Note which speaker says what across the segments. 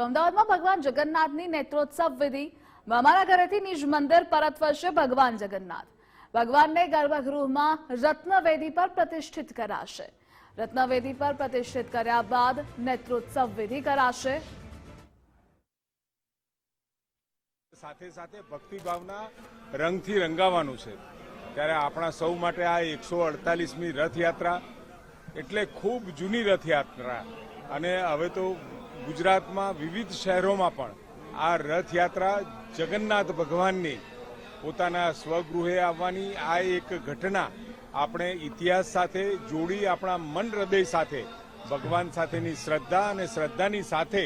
Speaker 1: તો અમદાવાદમાં ભગવાન જગન્નાથની નેત્રોત્સવ વિધિ મામાના ઘરેથી નિજ મંદિર પરત ફરશે ભગવાન જગન્નાથ. ભગવાનને ગર્ભગૃહમાં રત્નવેદી પર પ્રતિષ્ઠિત કરાશે. રત્નવેદી પર પ્રતિષ્ઠિત કર્યા બાદ નેત્રોત્સવ વિધિ કરાશે.
Speaker 2: સાથે સાથે ભક્તિભાવના રંગથી રંગાવાનું છે. ત્યારે આપણા સૌ માટે આ 148મી રથયાત્રા એટલે ખૂબ જૂની રથયાત્રા અને હવે તો ગુજરાતમાં વિવિધ શહેરોમાં પણ આ રથયાત્રા જગન્નાથ ભગવાનની પોતાના સ્વગૃહે આવવાની આ એક ઘટના આપણે ઇતિહાસ સાથે જોડી આપણા મન હૃદય સાથે ભગવાન સાથેની શ્રદ્ધા અને શ્રદ્ધાની સાથે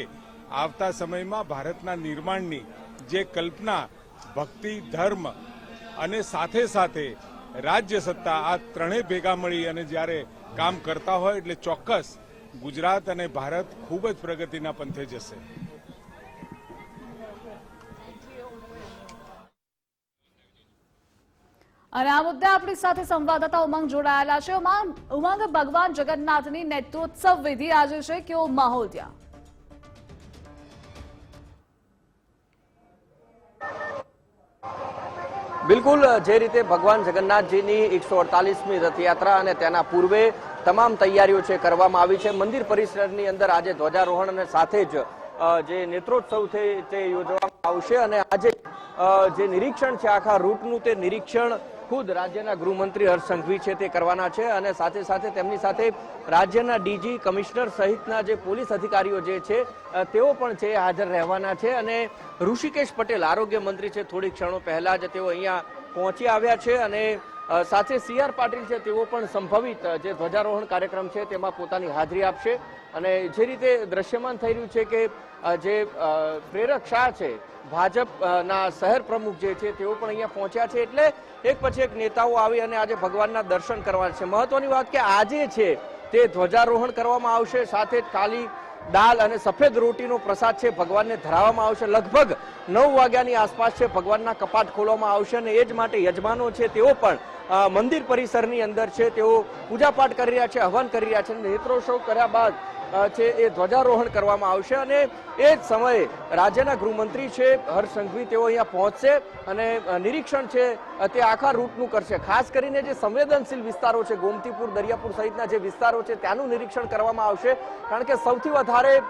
Speaker 2: આવતા સમયમાં ભારતના નિર્માણની જે કલ્પના ભક્તિ ધર્મ અને સાથે સાથે રાજ્ય સત્તા આ ત્રણેય ભેગા મળી અને જ્યારે કામ કરતા હોય એટલે ચોક્કસ ગુજરાત અને ભારત ખૂબ જ પ્રગતિના પંથે જશે.
Speaker 1: અને આ મુદ્દે આપણી સાથે સંવાદદાતા ઉમંગ જોડાયેલા છે. ઉમંગ, ભગવાન જગન્નાથની નેત્રોત્સવ વિધિ આજે છે, કેવો માહોલ ત્યાં?
Speaker 3: બિલકુલ, જે રીતે ભગવાન જગન્નાથજીની 148મી રથયાત્રા અને તેના પૂર્વે તમામ તૈયારીઓ છે કરવામાં આવી છે. મંદિર પરિસરની અંદર આજે ધ્વજારોહણ અને સાથે જ જે નેત્રોત્સવ છે તે યોજવામાં આવશે અને આજે જે નિરીક્ષણ છે આખા રૂટનું તે નિરીક્ષણ ખુદ રાજ્યના ગૃહમંત્રી હર્ષ સંઘવી છે તે કરવાના છે અને સાથે સાથે તેમની સાથે રાજ્યના ડીજી કમિશનર સહિતના જે પોલીસ અધિકારીઓ જે છે તેઓ પણ છે હાજર રહેવાના છે. અને ઋષિકેશ પટેલ આરોગ્ય મંત્રી છે થોડી ક્ષણો પહેલા જ તેઓ અહીંયા પહોંચી આવ્યા છે અને સાથે CR પાટીલ છે તેઓ પણ સંભવિત જે ધ્વજારોહણ કાર્યક્રમ છે તેમાં પોતાની હાજરી આપશે. અને જે રીતે દ્રશ્યમાન થઈ રહ્યું છે કે જે પ્રેરક શાહ છે ભાજપના શહેર પ્રમુખ જે છે તેઓ પણ અહીંયા પહોંચ્યા છે એટલે એક પછી એક નેતાઓ આવી અને આજે ભગવાનના દર્શન કરવા છે. મહત્વની વાત કે આજે છે તે ધ્વજારોહણ કરવામાં આવશે, સાથે જ કાલી દાલ અને સફેદ રોટીનો પ્રસાદ છે ભગવાનને ધરાવવામાં આવશે. લગભગ 9 વાગ્યાની આસપાસ છે ભગવાનના કપાટ ખોલવામાં આવશે અને એ જ માટે યજમાનો છે તેઓ પણ મંદિર પરિસરની અંદર છે તેઓ પૂજાપાઠ કરી રહ્યા છે, હવન કરી રહ્યા છે. નેત્રોત્સવ કર્યા બાદ છે એ ધ્વજારોહણ કરવામાં આવશે અને એ જ સમયે રાજ્યના ગૃહમંત્રી છે હર્ષ સંઘવી તેઓ અહીંયા પહોંચશે અને નિરીક્ષણ છે તે આખા રૂટનું કરશે. ખાસ કરીને જે સંવેદનશીલ વિસ્તારો છે ગોમતીપુર, દરિયાપુર સહિતના જે વિસ્તારો છે ત્યાંનું નિરીક્ષણ કરવામાં આવશે. કારણ કે સૌથી વધારે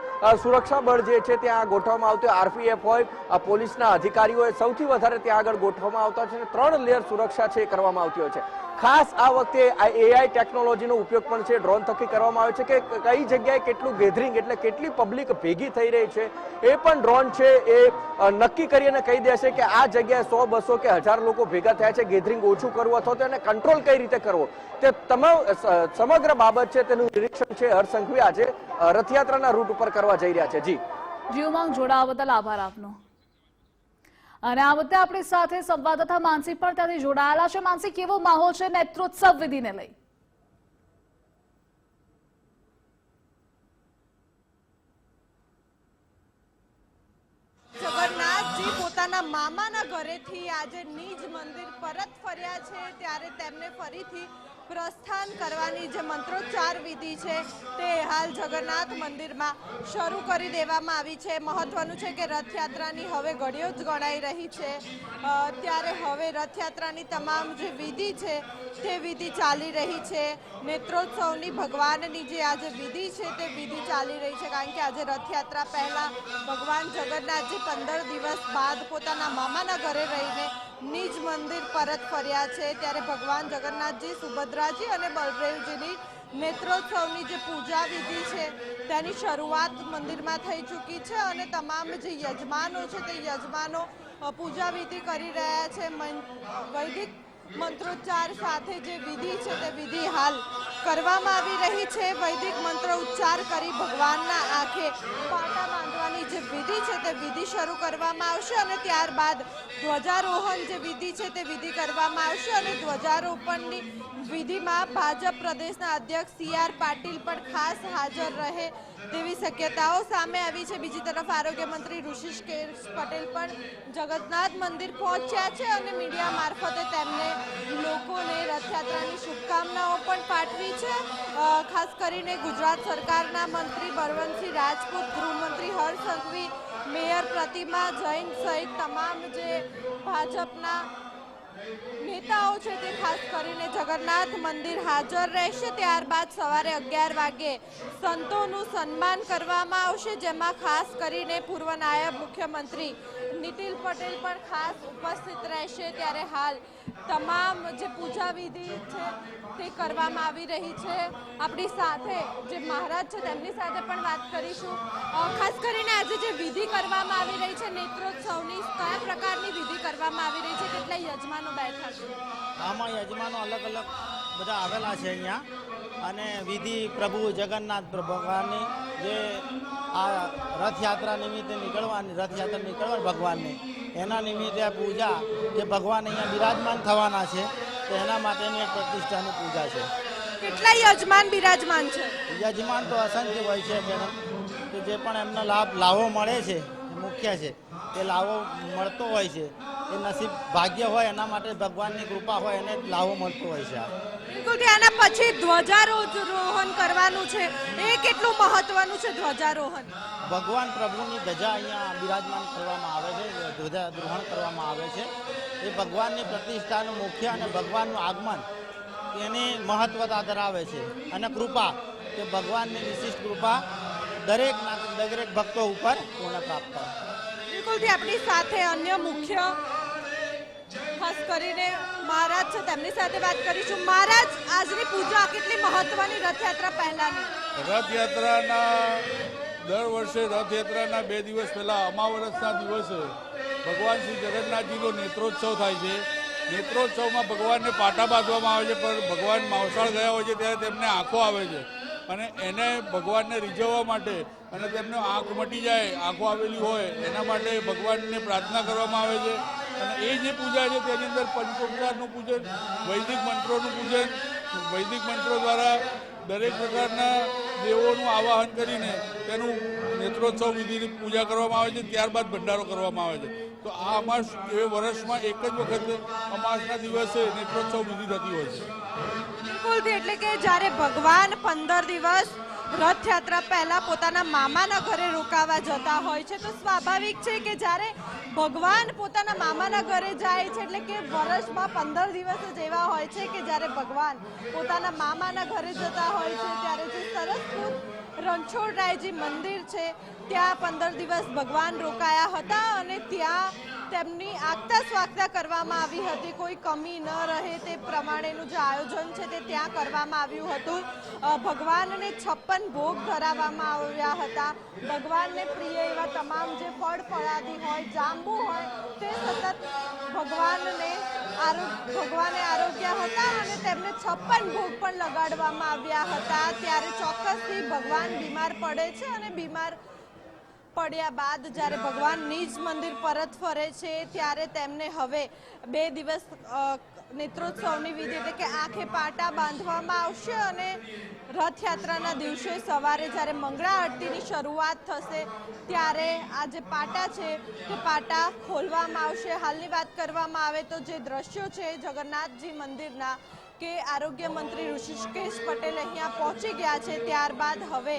Speaker 3: સુરક્ષા બળ જે છે ત્યાં ગોઠવવામાં આવતું RPF હોય, પોલીસના અધિકારીઓ હોય, સૌથી વધારે ત્યાં આગળ ગોઠવવામાં આવતા છે. 3 લેયર સુરક્ષા છે કરવામાં આવતી હોય છે. ખાસ આ વખતે AI ટેકનોલોજીનો ઉપયોગ પણ છે ડ્રોન થકી કરવામાં આવે છે કે કઈ જગ્યાએ કેટલું ગેધરિંગ એટલે કેટલી પબ્લિક ભેગી થઈ રહી છે એ પણ ડ્રોન છે એ નક્કી કરીને કહી દેશે કે આ જગ્યાએ 100, 200 કે 1000 લોકો ભેગા થયા છે, ગેધરિંગ ઓછું કરવું અથવા તો એને કંટ્રોલ કઈ રીતે કરવો તે તમામ સમગ્ર બાબત છે તેનું નિરીક્ષણ છે હર્ષ સંઘવી આજે રથયાત્રાના રૂટ ઉપર કરવા જઈ રહ્યા છે. જી
Speaker 1: ઉમંગ, જોડાવા બદલ આભાર આપનો. અને આ મુદ્દે આપણી સાથે સંવાદદાતા માનસી પણ ત્યાંથી જોડાયેલા છે. માનસી, કેવો માહોલ છે નેત્રોત્સવ વિધિને લઈ?
Speaker 4: જગન્નાથજી પોતાના મામાના ઘરેથી આજે નિજ મંદિર પરત ફર્યા છે ત્યારે તેમને ફરીથી પ્રસ્થાન કરવાની જે મંત્રોચ્ચાર વિધિ છે તે હાલ જગન્નાથ મંદિરમાં શરૂ કરી દેવામાં આવી છે. મહત્વનું છે કે રથયાત્રાની હવે ઘડીઓ જ ગણાઈ રહી છે ત્યારે હવે રથયાત્રાની તમામ જે વિધિ છે તે વિધિ ચાલી રહી છે. નેત્રોત્સવની ભગવાનની જે આજે વિધિ છે તે વિધિ ચાલી રહી છે કારણ કે આજે રથયાત્રા પહેલા ભગવાન જગન્નાથજી 15 દિવસ બાદ પોતાના મામાના ઘરે રહીને નિજ મંદિર પરત ફર્યા છે ત્યારે ભગવાન જગન્નાથજી, સુભદ્રાજી અને બલદેવજીની નેત્રોત્સવની જે પૂજા વિધિ છે તેની શરૂઆત મંદિરમાં થઈ ચૂકી છે અને તમામ જે યજમાનો છે તે યજમાનો પૂજા વિધિ કરી રહ્યા છે. વૈદિક મંત્રોચ્ચાર સાથે જે વિધિ છે તે વિધિ હાલ કરવામાં આવી રહી છે. વૈદિક મંત્ર ઉચ્ચાર કરી ભગવાનના આંખે પાટા બાંધવાની જે વિધિ છે તે વિધિ શરૂ કરવામાં આવશે અને ત્યારબાદ ધ્વજારોહણ જે વિધિ છે તે વિધિ કરવામાં આવશે અને ધ્વજારોપણની વિધિમાં ભાજપ પ્રદેશના અધ્યક્ષ CR પાટીલ પણ ખાસ હાજર રહે તેવી શક્યતાઓ સામે આવી છે. બીજી તરફ આરોગ્ય મંત્રી ઋષિકેશ પટેલ પણ જગન્નાથ મંદિર પહોંચ્યા છે અને મીડિયા મારફતે તેમને લોકોને રથયાત્રાની શુભકામનાઓ પણ પાઠવી છે. ખાસ કરીને ગુજરાત સરકારના મંત્રી બળવંતસિંહ રાજપૂત, ગૃહમંત્રી હર્ષ સંઘવી મેયર પ્રતિમા જૈન સહિત તમામ જે ભાજપના નેતાઓ છે તે ખાસ કરીને જગન્નાથ મંદિર હાજર રહેશે। ત્યારબાદ સવારે 11 વાગે સંતોનું સન્માન કરવામાં આવશે, જેમાં ખાસ કરીને પૂર્વ નાયબ મુખ્યમંત્રી નીતિન પટેલ પણ ખાસ ઉપસ્થિત રહેશે। ત્યારે હાલ તમામ જે પૂજા વિધિ છે તે કરવામાં આવી રહી છે। આપણી સાથે જે મહારાજ છે તેમની સાથે પણ વાત કરીશું। ખાસ કરીને આજે જે વિધિ કરવામાં આવી રહી છે નેત્રોત્સવની, કયા પ્રકારની વિધિ કરવામાં આવી રહી છે, કેટલા યજમાનો બેઠા છે?
Speaker 5: આમાં યજમાનો અલગ અલગ બધા આવેલા છે અહીંયા, અને વિધિ પ્રભુ જગન્નાથ ભગવાનની જે આ રથયાત્રા નિમિત્તે નીકળવાની ભગવાનની, એના નિમિત્તે આ પૂજા જે ભગવાન અહીંયા બિરાજમાન થવાના છે તો એના માટેની એક પ્રતિષ્ઠાની પૂજા છે।
Speaker 4: કેટલા યજમાન બિરાજમાન છે?
Speaker 5: યજમાન તો અસંખ્ય હોય છે મેડમ, કે જે પણ એમનો લાવો મળે છે, મુખ્ય છે એ લાવો મળતો હોય છે, એ નસીબ ભાગ્ય હોય એના માટે ભગવાનની કૃપા હોય એને લાવો મળતો હોય છે।
Speaker 4: બિલકુલ, આના પછી ધ્વજારોહણ કરવાનું છે, એ કેટલું મહત્વનું છે ધ્વજારોહણ?
Speaker 5: ભગવાન પ્રભુની ધજા અહીંયા બિરાજમાન કરવામાં આવે છે, ધ્વજારોહણ કરવામાં આવે છે। એ ભગવાનની પ્રતિષ્ઠાનું મુખ્ય અને ભગવાનનું આગમન એની મહત્વતા ધરાવે છે, અને કૃપા કે ભગવાનની વિશિષ્ટ કૃપા દરેક ભક્તો ઉપર પૂર્ણ પ્રાપ્ત થાય।
Speaker 4: બિલકુલ, આપણી સાથે અન્ય મુખ્ય ખાસ કરીને મહારાજ છે તેમની સાથે વાત કરીશું। મહારાજ, આજની પૂજા કેટલી મહત્વની રથયાત્રા પહેલાની?
Speaker 6: રથયાત્રાના દર વર્ષે રથયાત્રાના 2 દિવસ પહેલા અમાવસના દિવસે ભગવાન શ્રી જગન્નાથજીનો નેત્રોત્સવ થાય છે। નેત્રોત્સવમાં ભગવાનને પાટા બાંધવામાં આવે છે, પણ ભગવાન માવસાળ ગયા હોય છે ત્યારે તેમને આંખો આવે છે, અને એને ભગવાનને રીઝવવા માટે અને તેમને આંખ મટી જાય, આંખો આવેલી હોય એના માટે ભગવાનને પ્રાર્થના કરવામાં આવે છે। અને એ જે પૂજા છે તેની અંદર પંચોપચારનું પૂજન, વૈદિક મંત્રોનું પૂજન, વૈદિક મંત્રો દ્વારા દરેક પ્રકારના દેવોનું આવાહન કરીને તેનું નેત્રોત્સવ વિધિની પૂજા કરવામાં આવે છે। ત્યારબાદ ભંડારો કરવામાં આવે છે। તો આ અમાસ એ વર્ષમાં એક જ વખત અમાસના દિવસે નેત્રોત્સવ વિધિ થતી હોય છે।
Speaker 4: બિલકુલ, એટલે કે જ્યારે ભગવાન 15 દિવસ રથયાત્રા પહેલા પોતાના મામાના ઘરે રોકાવા જતા હોય છે, તો સ્વાભાવિક છે કે જ્યારે ભગવાન પોતાના મામાના ઘરે જાય છે એટલે કે વર્ષમાં 15 દિવસ જ એવા હોય છે કે જ્યારે ભગવાન પોતાના મામાના ઘરે જતા હોય છે। ત્યારે જે સરસપુર રણછોડરાયજી મંદિર છે ત્યાં 15 દિવસ ભગવાન રોકાયા હતા, અને ત્યાં તેમની આગતા સ્વાગતા કરવામાં આવી હતી, કોઈ કમી ન રહે તે પ્રમાણેનું જે આયોજન છે તે ત્યાં કરવામાં આવ્યું હતું। ભગવાનને 56 ભોગ ધરાવવામાં આવ્યા હતા। ભગવાનને પ્રિય એવા તમામ જે ફળ ફળાદી હોય, જાંબુ હોય, તે સતત ભગવાને આરોગ્ય હતા, અને તેમને 56 ભોગ પણ લગાડવામાં આવ્યા હતા। ત્યારે ચોક્કસથી ભગવાન બીમાર પડે છે, અને બીમાર પડ્યા બાદ જ્યારે ભગવાન નિજ મંદિર પરત ફરે છે ત્યારે તેમને હવે 2 દિવસ નેત્રોત્સવની વિધિ એટલે કે આંખે પાટા બાંધવામાં આવશે, અને રથયાત્રાના દિવસે સવારે જ્યારે મંગળા આરતીની શરૂઆત થશે ત્યારે આ જે પાટા છે તે પાટા ખોલવામાં આવશે। હાલની વાત કરવામાં આવે તો જે દ્રશ્યો છે જગન્નાથજી મંદિરના, કે આરોગ્ય મંત્રી ઋષિકેશ પટેલ અહીંયા પહોંચી ગયા છે, ત્યારબાદ હવે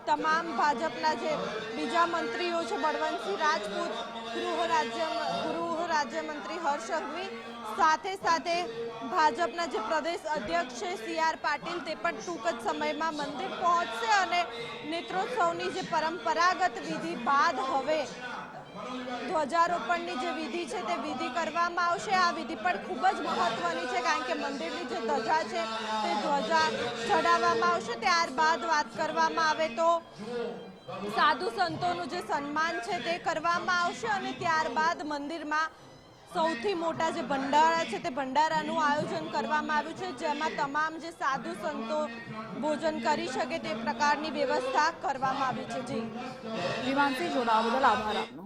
Speaker 4: તમામ ભાજપના જે બીજા મંત્રીઓ છે, બળવંતસિંહ રાજપૂત, ગૃહ રાજ્યમંત્રી હર્ષ સંઘવી, સાથે ભાજપના જે પ્રદેશ અધ્યક્ષ છે CR પાટીલ, તે પણ ટૂંક જ સમયમાં મંદિર પહોંચશે, અને નેત્રોત્સવની જે પરંપરાગત વિધિ બાદ હવે ધ્વજારોપણની જે વિધિ છે તે વિધિ કરવામાં આવશે। આ વિધિ પણ ખૂબ જ મહત્વની છે, કારણ કે મંદિરની જે ધજા છે તે ધ્વજા ચડાવવામાં આવશે। ત્યારબાદ વાત કરવામાં આવે તો સાધુ સંતોનું જે સન્માન છે તે કરવામાં આવશે, અને ત્યારબાદ મંદિરમાં સૌથી મોટા જે ભંડારા છે તે ભંડારાનું આયોજન કરવામાં આવ્યું છે, જેમાં તમામ જે સાધુ સંતો ભોજન કરી શકે તે પ્રકારની વ્યવસ્થા કરવામાં આવી છે। જી
Speaker 1: વિમાનથી જોડાવા બદલ આભાર આપનો।